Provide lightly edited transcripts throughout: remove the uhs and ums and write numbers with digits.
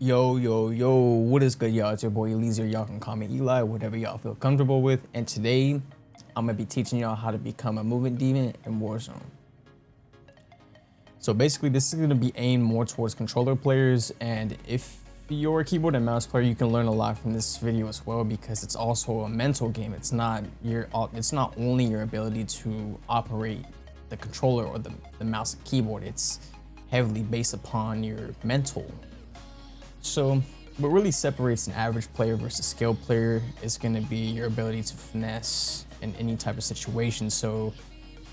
Yo, what is good, y'all? It's your boy Eliezer. Y'all can call me Eli, whatever y'all feel comfortable with. And today, I'm gonna be teaching y'all how to become a movement demon in Warzone. So basically, this is gonna be aimed more towards controller players, and if you're a keyboard and mouse player, you can learn a lot from this video as well, because it's also a mental game. It's not only your ability to operate the controller or the mouse and keyboard. It's heavily based upon your mental. So what really separates an average player versus skilled player is going to be your ability to finesse in any type of situation. So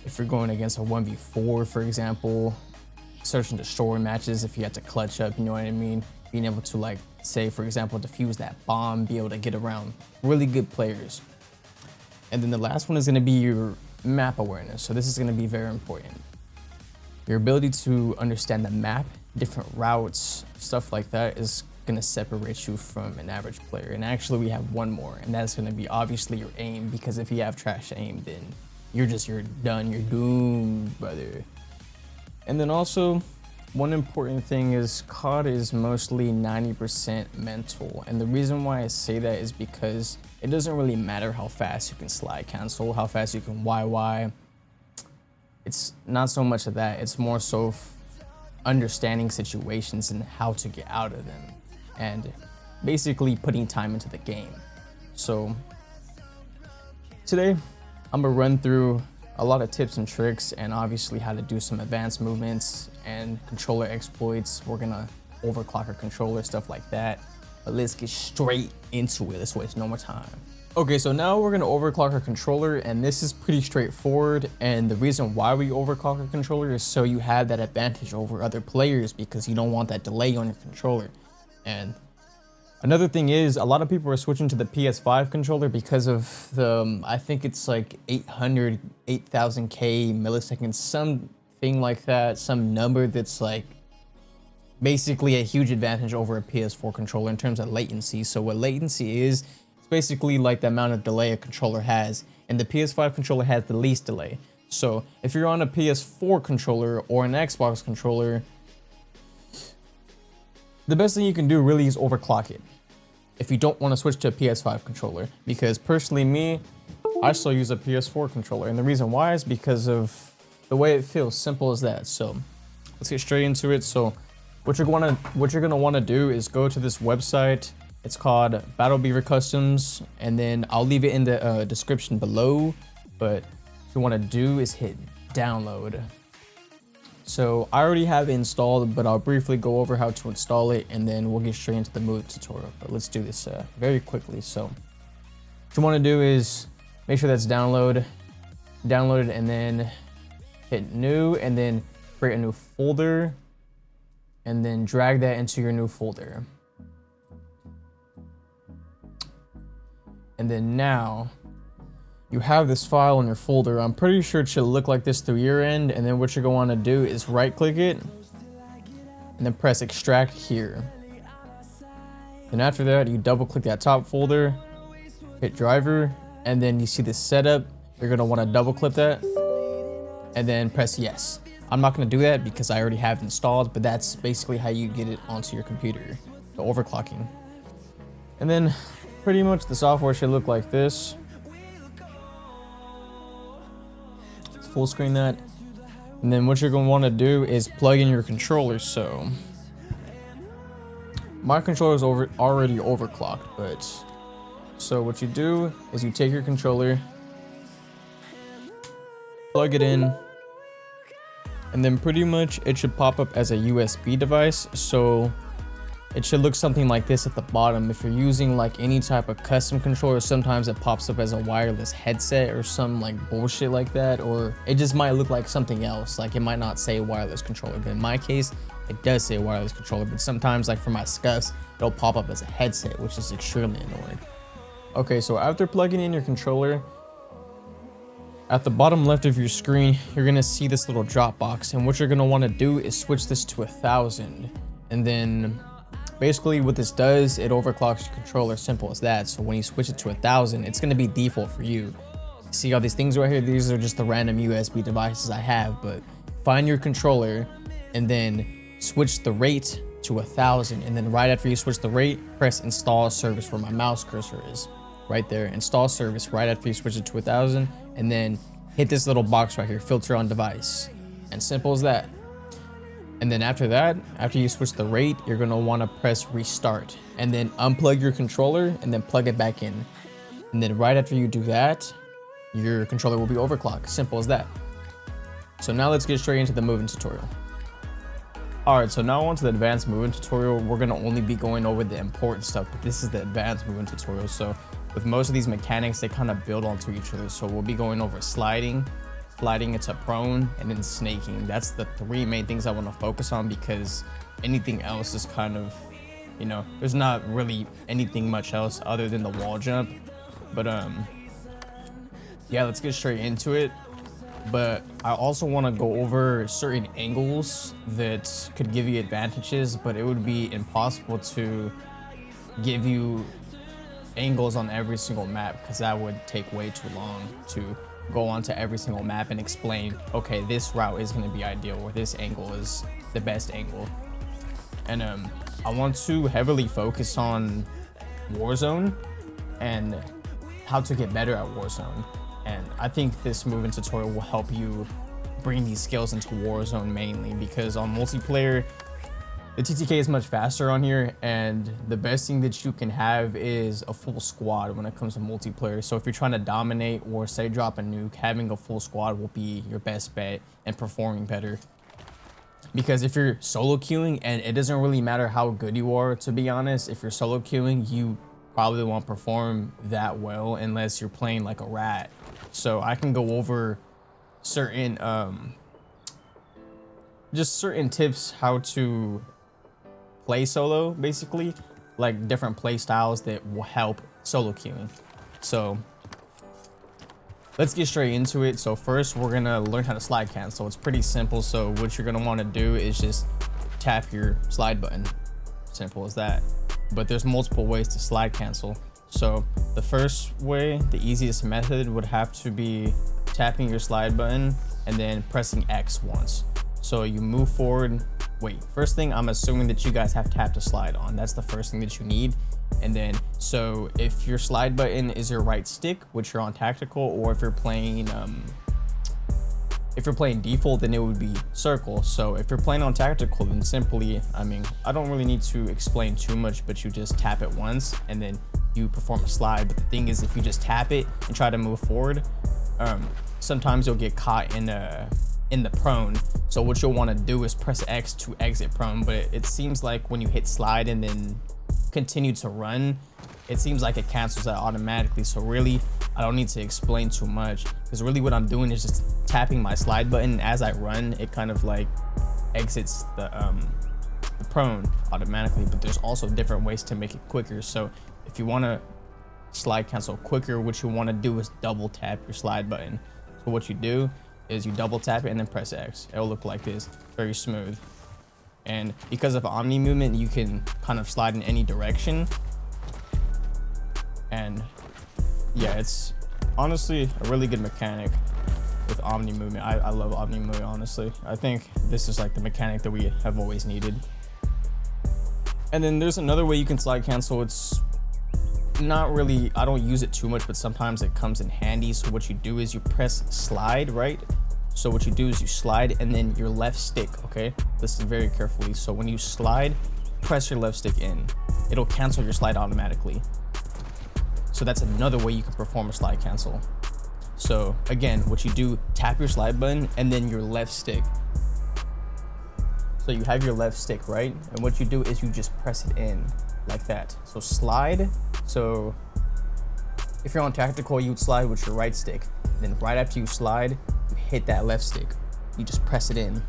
if you're going against a 1v4, for example, search and destroy matches, if you have to clutch up, you know what I mean? Being able to, like, say, for example, defuse that bomb, be able to get around really good players. And then the last one is going to be your map awareness. So this is going to be very important. Your ability to understand the map, different routes, stuff like that is gonna separate you from an average player. And actually we have one more, and that's gonna be obviously your aim, because if you have trash aim, then you're done, you're doomed, brother. And then also, one important thing is COD is mostly 90% mental. And the reason why I say that is because it doesn't really matter how fast you can slide cancel, how fast you can YY. It's not so much of that, it's more so understanding situations and how to get out of them, and basically putting time into the game. So today I'm gonna run through a lot of tips and tricks, and obviously how to do some advanced movements and controller exploits. We're gonna overclock our controller, stuff like that. But let's get straight into it. Let's waste no more time. Okay, so now we're gonna overclock our controller, and this is pretty straightforward. And the reason why we overclock our controller is so you have that advantage over other players, because you don't want that delay on your controller. And another thing is, a lot of people are switching to the PS5 controller because of the, I think it's like 8,000K milliseconds, something like that, some number that's like basically a huge advantage over a PS4 controller in terms of latency. So what latency is, basically like the amount of delay a controller has, and the PS5 controller has the least delay. So if you're on a PS4 controller or an Xbox controller, the best thing you can do really is overclock it if you don't want to switch to a PS5 controller. Because personally, me, I still use a PS4 controller, and the reason why is because of the way it feels. Simple as that. So let's get straight into it. So what you're gonna want to do is go to this website. It's called Battle Beaver Customs, and then I'll leave it in the description below. But what you want to do is hit download. So I already have it installed, but I'll briefly go over how to install it, and then we'll get straight into the move tutorial. But let's do this very quickly. So what you want to do is make sure that's downloaded, and then hit new, and then create a new folder, and then drag that into your new folder. And then now you have this file in your folder. I'm pretty sure it should look like this through your end. And then what you're gonna want to do is right click it and then press extract here. Then after that, you double click that top folder, hit driver, and then you see this setup. You're gonna want to double click that and then press yes. I'm not gonna do that because I already have it installed, but that's basically how you get it onto your computer, the overclocking. And then pretty much the software should look like this. Let's full screen that. And then what you're going to want to do is plug in your controller. So my controller is already overclocked, but so what you do is you take your controller, plug it in, and then pretty much it should pop up as a USB device. So it should look something like this at the bottom. If you're using like any type of custom controller, sometimes it pops up as a wireless headset or some like bullshit like that, or it just might look like something else. Like it might not say wireless controller, but in my case, it does say wireless controller. But sometimes, like for my scuffs, it'll pop up as a headset, which is extremely annoying. Okay, so after plugging in your controller, at the bottom left of your screen, you're gonna see this little drop box, and what you're gonna want to do is switch this to 1000, and then basically what this does, it overclocks your controller, simple as that. So when you switch it to 1000, it's going to be default for you. See all these things right here? These are just the random USB devices I have, but find your controller and then switch the rate to 1,000, and then right after you switch the rate, press install service where my mouse cursor is. Right there, install service right after you switch it to 1,000, and then hit this little box right here, filter on device. And simple as that. And then after that, after you switch the rate, you're gonna wanna press restart and then unplug your controller and then plug it back in. And then right after you do that, your controller will be overclocked. Simple as that. So now let's get straight into the moving tutorial. Alright, so now on to the advanced moving tutorial. We're gonna only be going over the important stuff, but this is the advanced moving tutorial. So with most of these mechanics, they kind of build onto each other. So we'll be going over sliding into prone, and then snaking. That's the three main things I want to focus on, because anything else is kind of, you know, there's not really anything much else other than the wall jump. But yeah, let's get straight into it. But I also want to go over certain angles that could give you advantages, but it would be impossible to give you angles on every single map, because that would take way too long to go onto every single map and explain, okay, this route is going to be ideal, or this angle is the best angle. And I want to heavily focus on Warzone and how to get better at Warzone. And I think this moving tutorial will help you bring these skills into Warzone mainly, because on multiplayer, the TTK is much faster on here, and the best thing that you can have is a full squad when it comes to multiplayer. So if you're trying to dominate or say drop a nuke, having a full squad will be your best bet and performing better. Because if you're solo queuing, and it doesn't really matter how good you are, to be honest, if you're solo queuing, you probably won't perform that well unless you're playing like a rat. So I can go over certain just certain tips how to play solo, basically, like different play styles that will help solo queuing. So let's get straight into it. So first, we're gonna learn how to slide cancel. It's pretty simple. So what you're gonna want to do is just tap your slide button. Simple as that. But there's multiple ways to slide cancel. So the first way, the easiest method, would have to be tapping your slide button and then pressing X once. So you move forward. Wait, first thing, I'm assuming that you guys have tap to slide on. That's the first thing that you need. And then, so if your slide button is your right stick, which you're on tactical, or if you're playing default, then it would be circle. So if you're playing on tactical, then simply, I mean, I don't really need to explain too much, but you just tap it once and then you perform a slide. But the thing is, if you just tap it and try to move forward, sometimes you'll get caught in the prone. So what you'll want to do is press X to exit prone, but it seems like when you hit slide and then continue to run, it seems like it cancels that automatically. So really, I don't need to explain too much, because really what I'm doing is just tapping my slide button, and as I run, it kind of like exits the prone automatically. But there's also different ways to make it quicker. So if you want to slide cancel quicker, what you want to do is double tap your slide button. So what you do is you double tap it and then press X. It'll look like this, very smooth. And because of omni movement, you can kind of slide in any direction. And yeah, it's honestly a really good mechanic with omni movement. I love omni movement, honestly. I think this is like the mechanic that we have always needed. And then there's another way you can slide cancel. It's not really, I don't use it too much, but sometimes it comes in handy. So what you do is you press slide, right? So what you do is you slide and then your left stick, okay? Listen very carefully. So when you slide, press your left stick in. It'll cancel your slide automatically. So that's another way you can perform a slide cancel. So again, what you do, tap your slide button and then your left stick. So you have your left stick, right? And what you do is you just press it in like that. So slide. So if you're on tactical, you would slide with your right stick. Then right after you slide, you hit that left stick. You just press it in.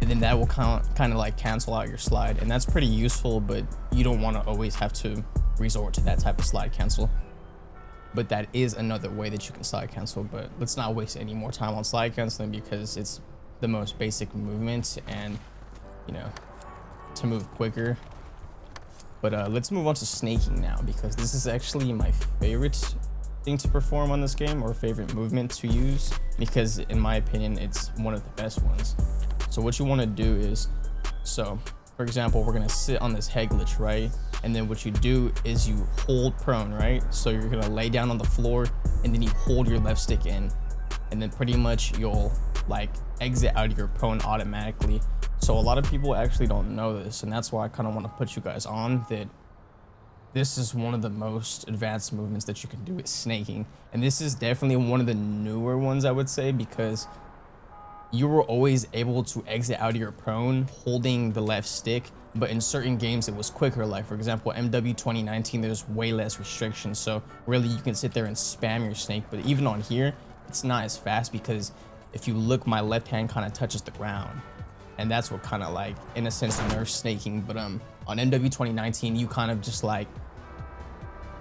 And then that will kind of like cancel out your slide. And that's pretty useful, but you don't want to always have to resort to that type of slide cancel. But that is another way that you can slide cancel. But let's not waste any more time on slide canceling, because it's the most basic movement, and you know, to move quicker. But let's move on to snaking now, because this is actually my favorite thing to perform on this game, or favorite movement to use, because in my opinion, it's one of the best ones. So what you want to do is, So for example, we're gonna sit on this head glitch, right? And then what you do is you hold prone, right? So you're gonna lay down on the floor and then you hold your left stick in, and then pretty much you'll like exit out of your prone automatically. So a lot of people actually don't know this, and that's why I kind of want to put you guys on that. This is one of the most advanced movements that you can do, is snaking. And this is definitely one of the newer ones, I would say, because you were always able to exit out of your prone holding the left stick, but in certain games it was quicker. Like for example, MW 2019, there's way less restrictions, so really you can sit there and spam your snake. But even on here, it's not as fast, because if you look, my left hand kind of touches the ground, and that's what kind of like, in a sense, nerfs snaking. But on MW 2019, you kind of just like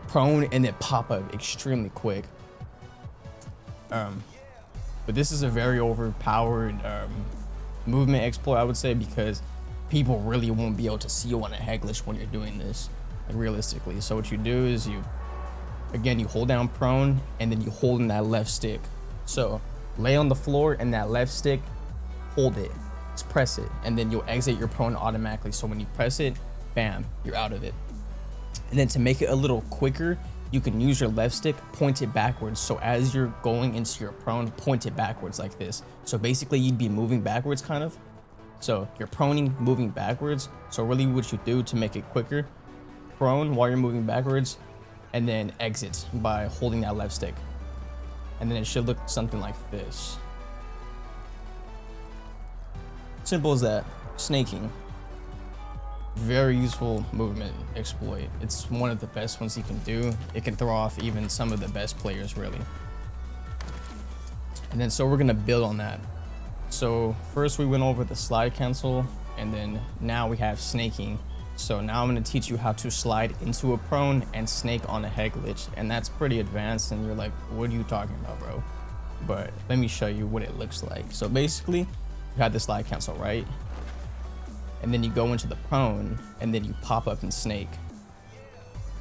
prone and then pop up extremely quick. But this is a very overpowered movement exploit, I would say, because people really won't be able to see you on a head glitch when you're doing this, like, realistically. So what you do is you hold down prone and then you hold in that left stick. So lay on the floor and that left stick, hold it, just press it, and then you'll exit your prone automatically. So when you press it, bam, you're out of it. And then to make it a little quicker, you can use your left stick, point it backwards. So as you're going into your prone, point it backwards like this. So basically you'd be moving backwards kind of. So you're proning, moving backwards. So really what you do to make it quicker, prone while you're moving backwards, and then exit by holding that left stick. And then it should look something like this. Simple as that. Snaking. Very useful movement exploit. It's one of the best ones you can do. It can throw off even some of the best players, really. And then so we're gonna build on that. So first we went over the slide cancel, and then now we have snaking. So now I'm gonna teach you how to slide into a prone and snake on a head glitch, and that's pretty advanced, and you're like, what are you talking about, bro? But let me show you what it looks like. So basically, you have the slide cancel, right? And then you go into the prone, and then you pop up and snake.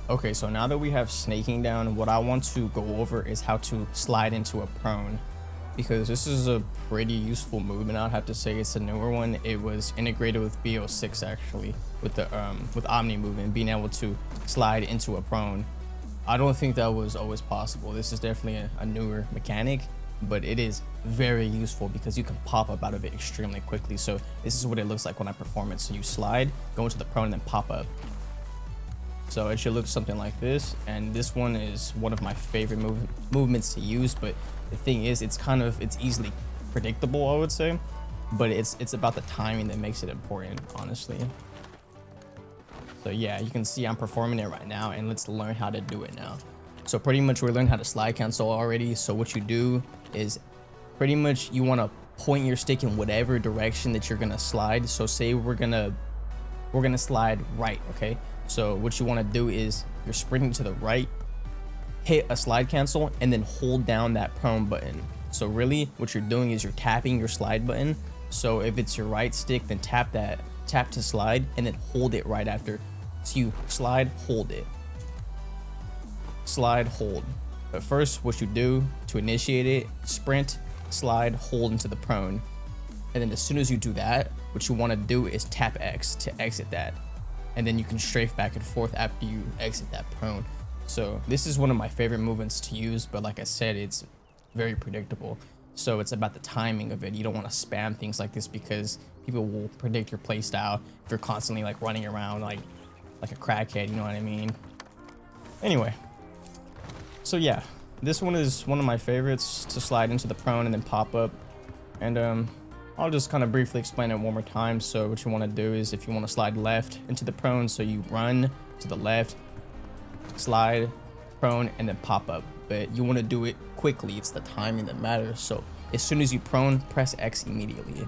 Okay, so now that we have snaking down, what I want to go over is how to slide into a prone, because this is a pretty useful movement. I'd have to say it's a newer one. It was integrated with BO6 actually, with the with Omni movement, being able to slide into a prone. I don't think that was always possible. This is definitely a newer mechanic, but it is very useful because you can pop up out of it extremely quickly. So this is what it looks like when I perform it. So you slide, go into the prone, and then pop up. So it should look something like this, and this one is one of my favorite movements to use. But the thing is, it's easily predictable, I would say, but it's about the timing that makes it important, honestly. So yeah, you can see I'm performing it right now, and let's learn how to do it now. So pretty much we learned how to slide cancel already. So what you do is pretty much you want to point your stick in whatever direction that you're gonna slide. So say we're gonna slide right, okay? So what you want to do is you're sprinting to the right, hit a slide cancel, and then hold down that prone button. So really what you're doing is you're tapping your slide button. So if it's your right stick, then tap to slide, and then hold it right after. So you slide, hold it, slide, hold. But first what you do to initiate it, sprint, slide, hold into the prone. And then as soon as you do that, what you want to do is tap X to exit that. And then you can strafe back and forth after you exit that prone. So this is one of my favorite movements to use, but like I said, it's very predictable. So it's about the timing of it. You don't want to spam things like this because people will predict your play style if you're constantly like running around like a crackhead, you know what I mean? Anyway, so yeah, this one is one of my favorites to slide into the prone and then pop up. And I'll just kind of briefly explain it one more time. So what you want to do is, if you want to slide left into the prone, so you run to the left, slide, prone, and then pop up. But you want to do it quickly. It's the timing that matters. So as soon as you prone, press X immediately.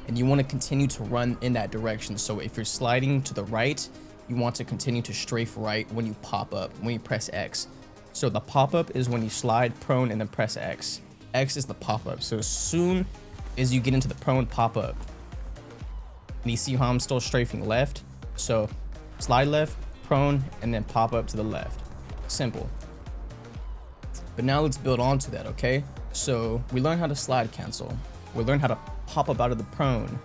And you want to continue to run in that direction. So if you're sliding to the right, you want to continue to strafe right when you pop up, when you press X. So the pop up is when you slide, prone, and then press X. X is the pop up. So as soon as you get into the prone, pop up. And you see how I'm still strafing left? So slide left, prone, and then pop up to the left. Simple. But now let's build onto that, okay? So we learned how to slide cancel. We learned how to pop up out of the prone.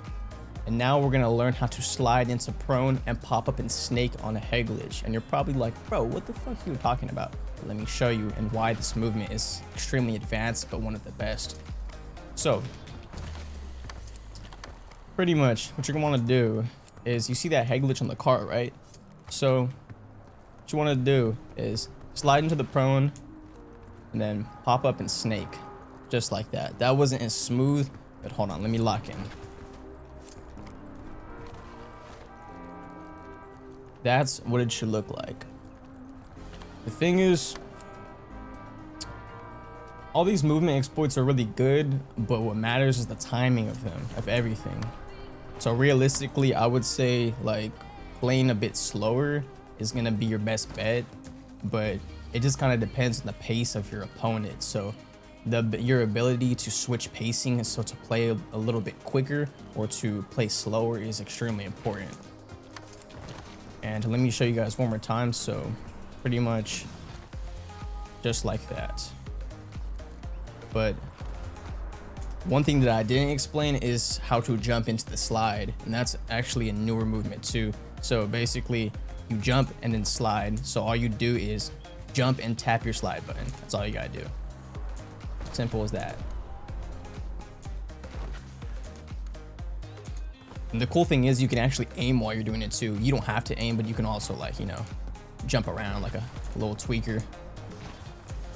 And now we're gonna learn how to slide into prone and pop up and snake on a head glitch. And you're probably like, bro, what the fuck are you talking about? Let me show you and why this movement is extremely advanced, but one of the best. So, pretty much what you're gonna wanna do is, you see that head glitch on the cart, right? So, what you wanna do is slide into the prone and then pop up and snake. Just like that. That wasn't as smooth, but hold on, let me lock in. That's what it should look like. The thing is, all these movement exploits are really good, but what matters is the timing of them, of everything. So realistically, I would say like playing a bit slower is gonna be your best bet, but it just kind of depends on the pace of your opponent. So your ability to switch pacing, so to play a little bit quicker or to play slower, is extremely important. And let me show you guys one more time. So pretty much just like that. But one thing that I didn't explain is how to jump into the slide, and that's actually a newer movement too. So basically you jump and then slide. So all you do is jump and tap your slide button. That's all you gotta do. Simple as that. And the cool thing is you can actually aim while you're doing it too. You don't have to aim, but you can also, like, you know, jump around like a little tweaker.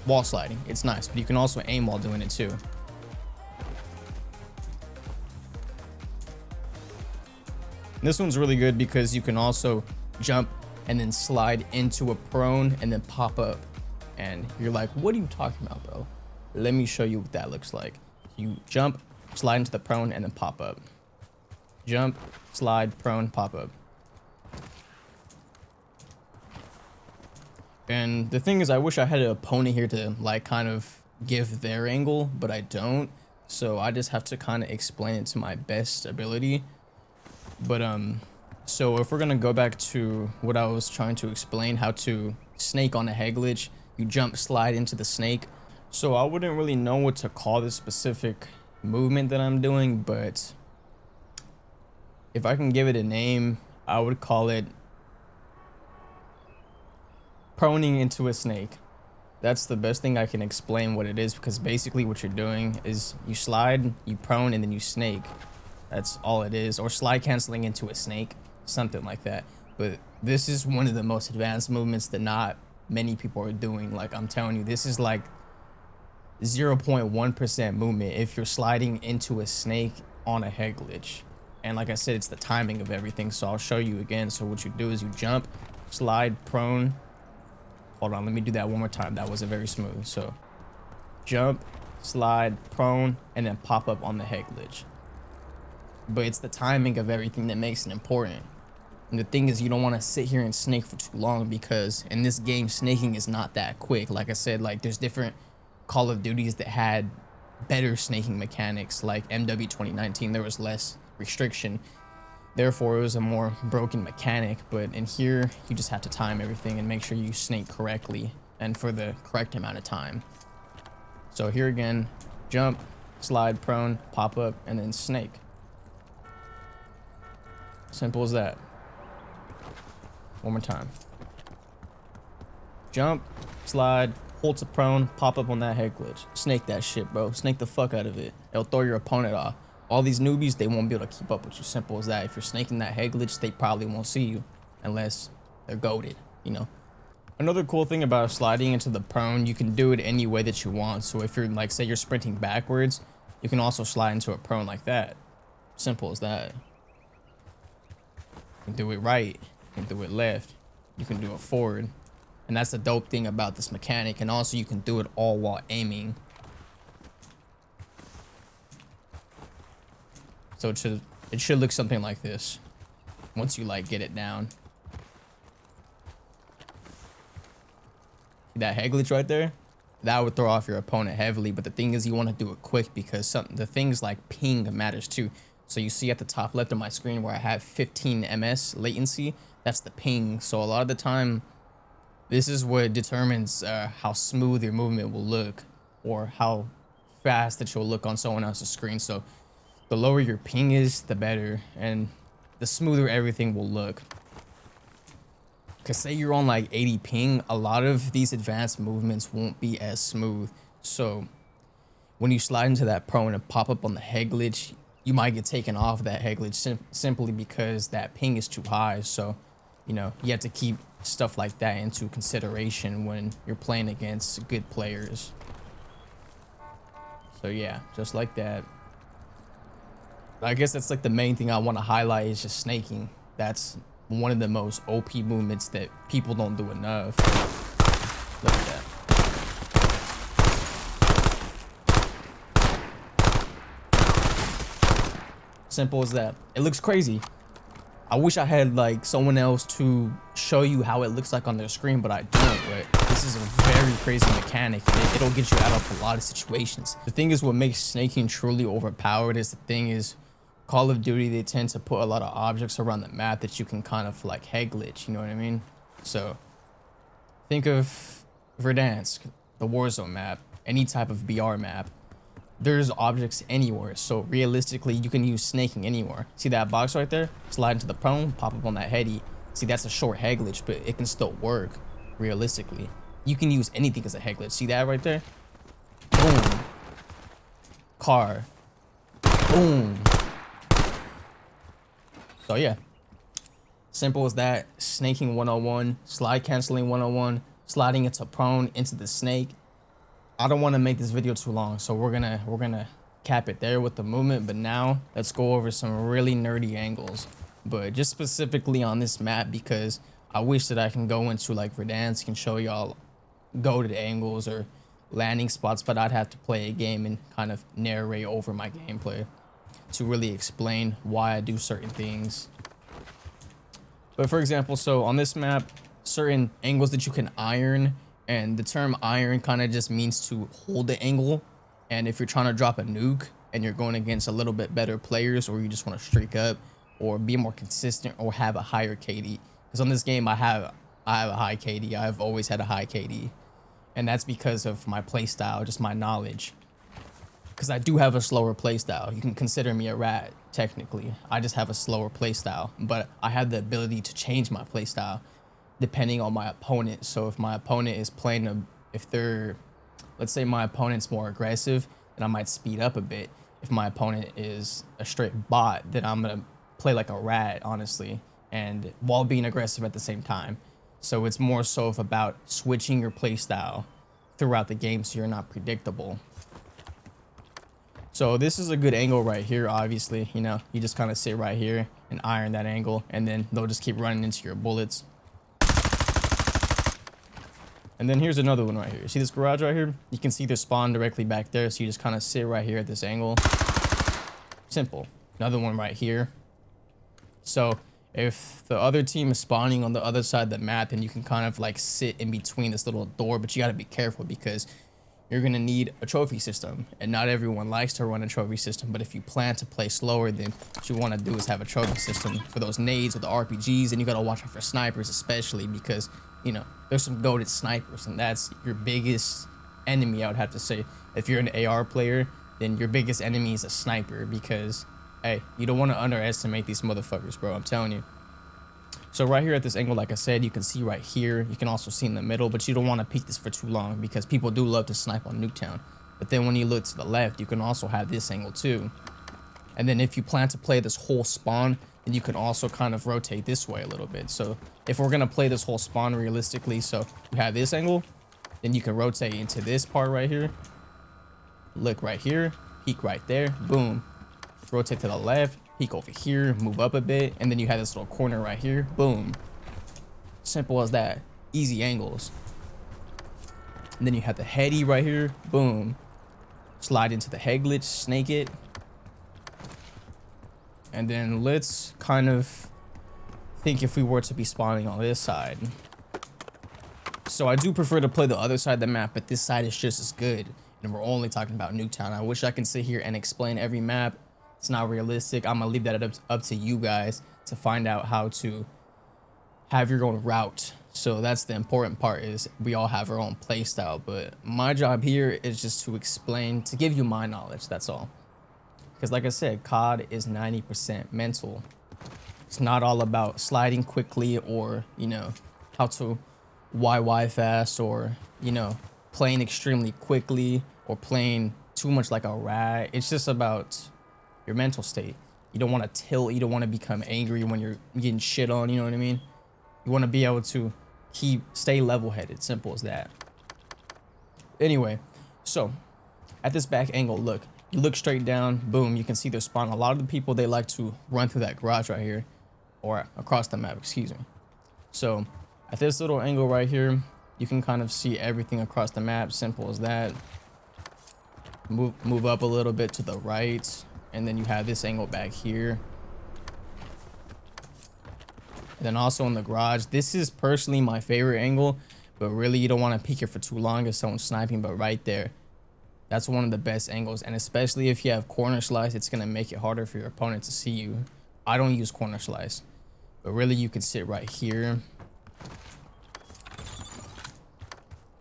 Wall sliding, it's nice, but you can also aim while doing it too. This one's really good because you can also jump and then slide into a prone and then pop up. And you're like, what are you talking about, bro? Let me show you what that looks like. You jump, slide into the prone, and then pop up. Jump, slide, prone, pop up. And the thing is, I wish I had an opponent here to like kind of give their angle, but I don't. So I just have to kind of explain it to my best ability. But so if we're gonna go back to what I was trying to explain, how to snake on a head glitch, you jump, slide into the snake. So I wouldn't really know what to call this specific movement that I'm doing, but if I can give it a name, I would call it proning into a snake. That's the best thing I can explain what it is, because basically what you're doing is you slide, you prone, and then you snake. That's all it is. Or slide canceling into a snake, something like that. But this is one of the most advanced movements that not many people are doing. Like, I'm telling you, this is like 0.1% movement if you're sliding into a snake on a head glitch. And like I said, it's the timing of everything, so I'll show you again. So what you do is you jump, slide, prone. Hold on, let me do that one more time. That wasn't very smooth. So jump, slide, prone, and then pop up on the head glitch. But it's the timing of everything that makes it important. And the thing is, you don't want to sit here and snake for too long, because in this game, snaking is not that quick. Like I said, like there's different Call of Duties that had better snaking mechanics, like MW 2019. There was less restriction, therefore it was a more broken mechanic. But in here, you just have to time everything and make sure you snake correctly and for the correct amount of time. So here again, jump, slide, prone, pop up, and then snake. Simple as that. One more time. Jump, slide, hold to prone, pop up on that head glitch. Snake that shit, bro. Snake the fuck out of it. It'll throw your opponent off. All these newbies, they won't be able to keep up with you. Simple as that. If you're snaking that head glitch, they probably won't see you unless they're goated, you know. Another cool thing about sliding into the prone, you can do it any way that you want. So if you're like, say you're sprinting backwards, you can also slide into a prone like that. Simple as that. You can do it right, you can do it left, you can do it forward. And that's the dope thing about this mechanic. And also you can do it all while aiming. So it should look something like this once you like get it down. That head glitch right there, that would throw off your opponent heavily. But the thing is, you want to do it quick, because the things like ping matters too. So you see at the top left of my screen where I have 15 ms latency, that's the ping. So a lot of the time, this is what determines how smooth your movement will look, or how fast that you'll look on someone else's screen. So The lower your ping is, the better, and the smoother everything will look. Because say you're on like 80 ping, a lot of these advanced movements won't be as smooth. So when you slide into that prone and pop up on the head glitch, you might get taken off that head glitch simply because that ping is too high. So, you know, you have to keep stuff like that into consideration when you're playing against good players. So yeah, just like that. I guess that's like the main thing I want to highlight is just snaking. That's one of the most OP movements that people don't do enough. Look at that. Simple as that. It looks crazy. I wish I had like someone else to show you how it looks like on their screen, but I don't. But this is a very crazy mechanic. It'll get you out of a lot of situations. The thing is, what makes snaking truly overpowered is Call of Duty, they tend to put a lot of objects around the map that you can kind of like head glitch, you know what I mean? So think of Verdansk, the Warzone map, any type of BR map. There's objects anywhere, so realistically you can use snaking anywhere. See that box right there? Slide into the prone, pop up on that heady. See, that's a short head glitch, but it can still work realistically. You can use anything as a head glitch. See that right there? Boom. Car. Boom. So yeah, simple as that. Snaking 101, slide canceling 101, sliding into prone into the snake. I don't want to make this video too long, so we're gonna cap it there with the movement. But now let's go over some really nerdy angles, but just specifically on this map, because I wish that I can go into like Verdansk and show y'all go-to angles or landing spots, but I'd have to play a game and kind of narrate over my gameplay to really explain why I do certain things. But for example, so on this map, certain angles that you can iron, and the term iron kind of just means to hold the angle. And if you're trying to drop a nuke and you're going against a little bit better players, or you just want to streak up or be more consistent or have a higher KD, because on this game I have a high KD. I've always had a high KD, and that's because of my play style, just my knowledge. Because I do have a slower playstyle. You can consider me a rat, technically. I just have a slower playstyle, but I have the ability to change my playstyle depending on my opponent. So if my opponent is playing let's say my opponent's more aggressive, then I might speed up a bit. If my opponent is a straight bot, then I'm gonna play like a rat, honestly, and while being aggressive at the same time. So it's more so about switching your playstyle throughout the game so you're not predictable. So this is a good angle right here, obviously. You know, you just kind of sit right here and iron that angle, and then they'll just keep running into your bullets. And then here's another one right here. See this garage right here? You can see the spawn directly back there, so you just kind of sit right here at this angle. Simple. Another one right here. So if the other team is spawning on the other side of the map, then you can kind of like sit in between this little door, but you got to be careful because you're going to need a trophy system, and not everyone likes to run a trophy system. But if you plan to play slower, then what you want to do is have a trophy system for those nades with the RPGs, and you got to watch out for snipers, especially because, you know, there's some goated snipers, and that's your biggest enemy, I would have to say. If you're an AR player, then your biggest enemy is a sniper, because, hey, you don't want to underestimate these motherfuckers, bro. I'm telling you. So right here at this angle, like I said, you can see right here. You can also see in the middle, but you don't want to peek this for too long because people do love to snipe on Nuketown. But then when you look to the left, you can also have this angle too. And then if you plan to play this whole spawn, then you can also kind of rotate this way a little bit. So if we're going to play this whole spawn realistically, so you have this angle, then you can rotate into this part right here. Look right here, peek right there, boom. Rotate to the left, peek over here, move up a bit, and then you have this little corner right here, boom. Simple as that. Easy angles. And then you have the heady right here, boom. Slide into the head glitch, snake it. And then let's kind of think if we were to be spawning on this side. So I do prefer to play the other side of the map, but this side is just as good. And we're only talking about Nuketown. I wish I could sit here and explain every map. It's not realistic. I'm gonna leave that up to you guys to find out how to have your own route. So that's the important part, is we all have our own play style, but my job here is just to explain, to give you my knowledge, that's all. Because like I said, COD is 90% mental. It's not all about sliding quickly or, you know, how to YY fast or, you know, playing extremely quickly or playing too much like a rat. It's just about your mental state. You don't want to tilt. You don't want to become angry when you're getting shit on. You know what I mean? You want to be able to stay level-headed. Simple as that. Anyway, so at this back angle, look. You look straight down, boom, you can see their spawn. A lot of the people, they like to run through that garage right here, or across the map, excuse me. So at this little angle right here, you can kind of see everything across the map. Simple as that. Move up a little bit to the right, and then you have this angle back here. And then also in the garage, this is personally my favorite angle, but really you don't want to peek here for too long if someone's sniping. But right there, that's one of the best angles, and especially if you have corner slice, it's going to make it harder for your opponent to see you. I don't use corner slice, but really you can sit right here.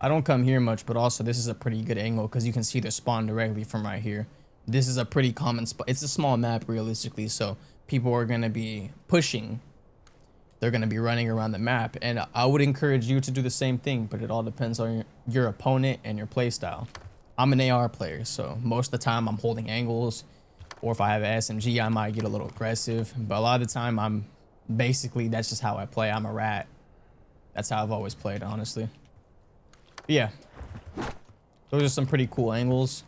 I don't come here much, but also this is a pretty good angle because you can see the spawn directly from right here. This is a pretty common spot. It's a small map realistically, so people are going to be pushing. They're going to be running around the map, and I would encourage you to do the same thing, but it all depends on your opponent and your play style. I'm an AR player, so most of the time I'm holding angles, or if I have an SMG, I might get a little aggressive, but a lot of the time I'm basically, that's just how I play. I'm a rat. That's how I've always played, honestly. But yeah, those are some pretty cool angles.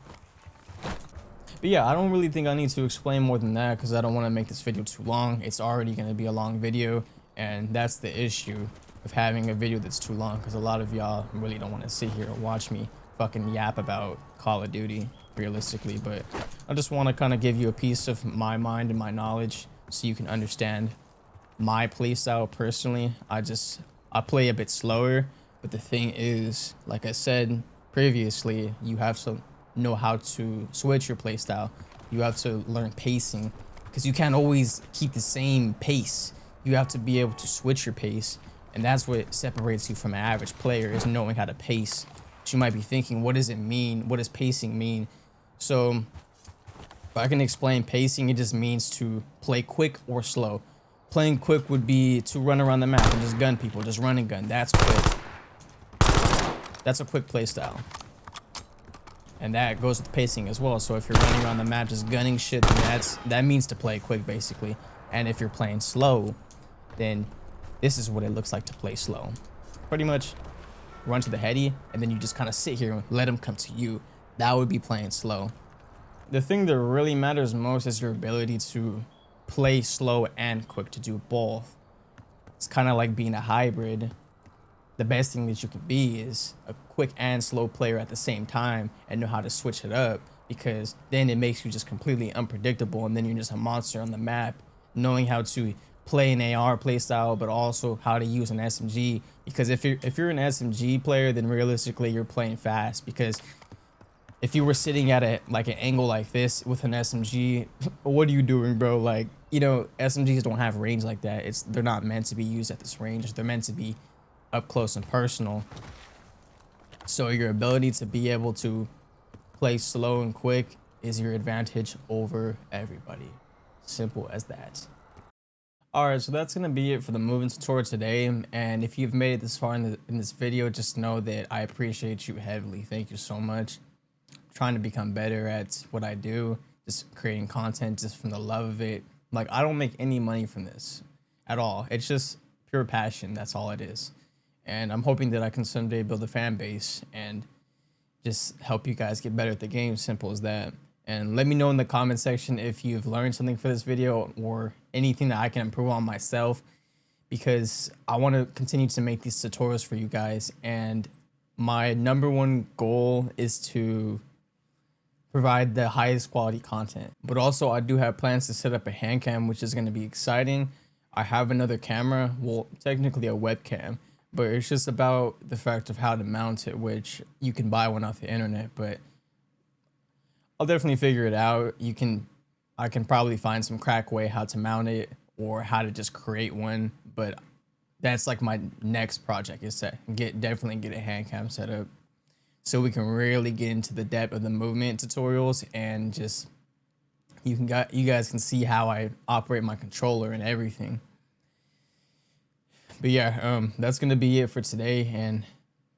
But yeah, I don't really think I need to explain more than that because I don't want to make this video too long. It's already going to be a long video, and that's the issue of having a video that's too long, because a lot of y'all really don't want to sit here and watch me fucking yap about Call of Duty realistically. But I just want to kind of give you a piece of my mind and my knowledge so you can understand my playstyle personally. I play a bit slower, but the thing is, like I said previously, you have to know how to switch your playstyle. You have to learn pacing, because you can't always keep the same pace. You have to be able to switch your pace, and that's what separates you from an average player, is knowing how to pace. You might be thinking, what does it mean? What does pacing mean? So if I can explain pacing, it just means to play quick or slow. Playing quick would be to run around the map and just gun people, just run and gun. That's quick. That's a quick play style. And that goes with pacing as well. So if you're running around the map just gunning shit, then that means to play quick basically. And if you're playing slow, then this is what it looks like to play slow. Pretty much run to the heady, and then you just kind of sit here and let them come to you. That would be playing slow. The thing that really matters most is your ability to play slow and quick, to do both. It's kind of like being a hybrid. The best thing that you can be is a quick and slow player at the same time, and know how to switch it up, because then it makes you just completely unpredictable, and then you're just a monster on the map, knowing how to play an AR playstyle, but also how to use an SMG. Because if you're an SMG player, then realistically you're playing fast. Because if you were sitting at an angle like this with an SMG, what are you doing, bro? Like, you know, SMGs don't have range like that. They're not meant to be used at this range. They're meant to be up close and personal. So your ability to be able to play slow and quick is your advantage over everybody. Simple as that. Alright, so that's going to be it for the moving tutorial today, and if you've made it this far in this video, just know that I appreciate you heavily. Thank you so much. I'm trying to become better at what I do, just creating content just from the love of it. Like, I don't make any money from this at all. It's just pure passion. That's all it is. And I'm hoping that I can someday build a fan base and just help you guys get better at the game. Simple as that. And let me know in the comment section if you've learned something for this video or anything that I can improve on myself, because I want to continue to make these tutorials for you guys. And my #1 goal is to provide the highest quality content. But also I do have plans to set up a hand cam, which is going to be exciting. I have another camera, well, technically a webcam, but it's just about the fact of how to mount it, which you can buy one off the internet, but I'll definitely figure it out. I can probably find some crack way how to mount it or how to just create one, but that's like my next project, is to definitely get a hand cam set up so we can really get into the depth of the movement tutorials and just, you guys can see how I operate my controller and everything. But yeah, that's gonna be it for today, and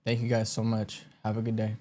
thank you guys so much. Have a good day.